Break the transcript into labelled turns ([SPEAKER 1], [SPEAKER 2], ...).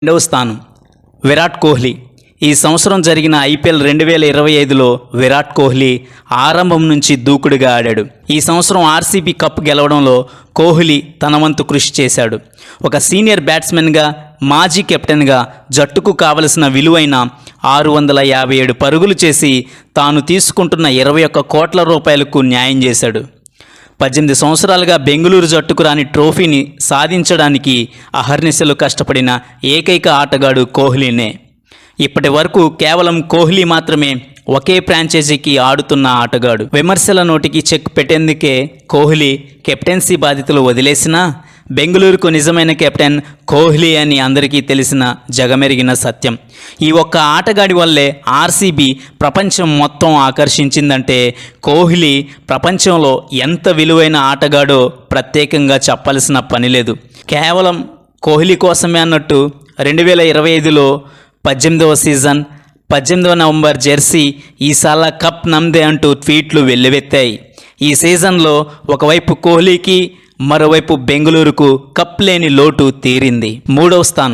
[SPEAKER 1] రెండవ స్థానం విరాట్ కోహ్లీ. ఈ సంవత్సరం జరిగిన ఐపీఎల్ 2025లో విరాట్ కోహ్లీ ఆరంభం నుంచి దూకుడుగా ఆడాడు. ఈ సంవత్సరం ఆర్సీబీ కప్ గెలవడంలో కోహ్లీ తన వంతు కృషి చేశాడు. ఒక సీనియర్ బ్యాట్స్మెన్గా, మాజీ కెప్టెన్గా జట్టుకు కావలసిన విలువైన 657 పరుగులు చేసి తాను తీసుకుంటున్న 21 కోట్ల రూపాయలకు న్యాయం చేశాడు. 18 సంవత్సరాలుగా బెంగళూరు జట్టుకు రాని ట్రోఫీని సాధించడానికి అహర్నిశలు కష్టపడిన ఏకైక ఆటగాడు కోహ్లీనే. ఇప్పటి వరకు కేవలం కోహ్లీ మాత్రమే ఒకే ఫ్రాంచైజీకి ఆడుతున్న ఆటగాడు. విమర్శల నోటికి చెక్ పెట్టేందుకే కోహ్లీ కెప్టెన్సీ బాధ్యతలు వదిలేసినా బెంగళూరుకు నిజమైన కెప్టెన్ కోహ్లీ అని అందరికీ తెలిసిన జగమెరిగిన సత్యం. ఈ ఒక్క ఆటగాడి వల్లే ఆర్సీబీ ప్రపంచం మొత్తం ఆకర్షించిందంటే కోహ్లీ ప్రపంచంలో ఎంత విలువైన ఆటగాడో ప్రత్యేకంగా చెప్పాల్సిన పని లేదు. కేవలం కోహ్లీ కోసమే అన్నట్టు 2025లో 18వ season 18వ November Jersey Esala cup నమ్దే అంటూ ట్వీట్లు వెల్లువెత్తాయి. ఈ సీజన్లో ఒకవైపు కోహ్లీకి, మరోవైపు బెంగళూరుకు కప్ లేని లోటు తీరింది. 3వ స్థానం